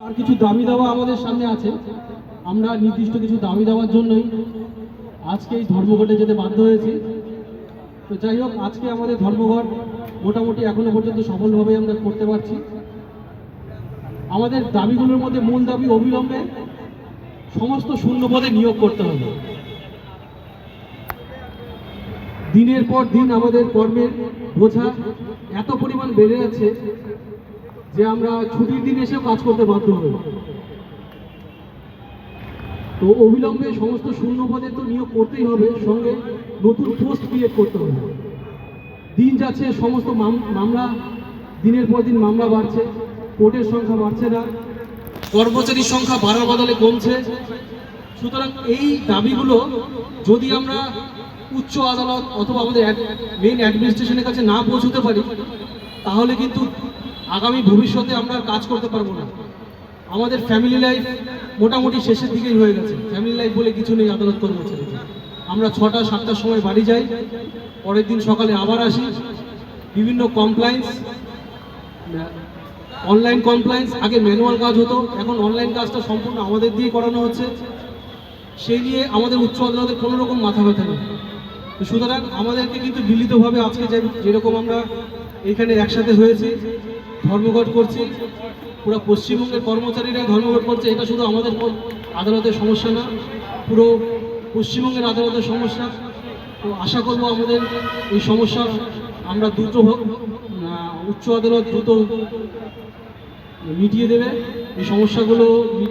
আর কিছু দাবি দাওয়া আমাদের সামনে আছে। আমরা নির্দিষ্ট কিছু দাবি দেওয়ার জন্যই আজকে এই ধর্মঘটে যেতে বাধ্য হয়েছি। তো যাই হোক, আজকে আমাদের ধর্মঘট মোটামুটি এখনো পর্যন্ত সফলভাবে আমরা করতে পারছি। আমাদের দাবিগুলোর মধ্যে মূল দাবি অবিলম্বে সমস্ত শূন্য পদে নিয়োগ করতে হবে। দিনের পর দিন আমাদের কর্মের বোঝা এত পরিমাণ বেড়ে যাচ্ছে যে আমরা ছুটির দিন এসেও কাজ করতে বাধ্য হই। তো অবিলম্বে সমস্ত শূন্য পদে তো নিয়োগ করতেই হবে, সঙ্গে নতুন পোস্ট ক্রিয়েট করতে হবে। দিন যাচ্ছে, সমস্ত মামলা দিনের পর দিন মামলা বাড়ছে, কোর্টের সংখ্যা বাড়ছে না, কর্মচারীর সংখ্যা বাড়ার বদলে কমছে। সুতরাং এই দাবিগুলো যদি আমরা উচ্চ আদালত অথবা আমাদের মেইন অ্যাডমিনিস্ট্রেশনের কাছে না পৌঁছতে পারি, তাহলে কিন্তু আগামী ভবিষ্যতে আমরা কাজ করতে পারবো না। আমাদের ফ্যামিলি লাইফ মোটামুটি শেষের দিকেই হয়ে গেছে। ফ্যামিলি লাইফ বলে কিছু নেই আদালত কর্মচারী। আমরা 6টা 7টার সময় বাড়ি যাই, পরের দিন সকালে আবার আসি। বিভিন্ন কমপ্লায়েন্স, অনলাইন কমপ্লায়েন্স, আগে ম্যানুয়াল কাজ হতো, এখন অনলাইন কাজটা সম্পূর্ণ আমাদের দিয়ে করানো হচ্ছে। সেই নিয়ে আমাদের উচ্চ আদালতের কোনো রকম মাথা ব্যথা নেই। সুতরাং আমাদেরকে কিন্তু মিলিতভাবে আজকে যেরকম আমরা এখানে একসাথে হয়েছি, ধর্মঘট করছি, পুরো পশ্চিমবঙ্গের কর্মচারীরা ধর্মঘট করছে। এটা শুধু আমাদের আদালতের সমস্যা না, পুরো পশ্চিমবঙ্গের আদালতের সমস্যা। তো আশা করব আমাদের এই সমস্যা আমরা দ্রুত উচ্চ আদালত দ্রুত মিটিয়ে দেবে এই সমস্যাগুলো।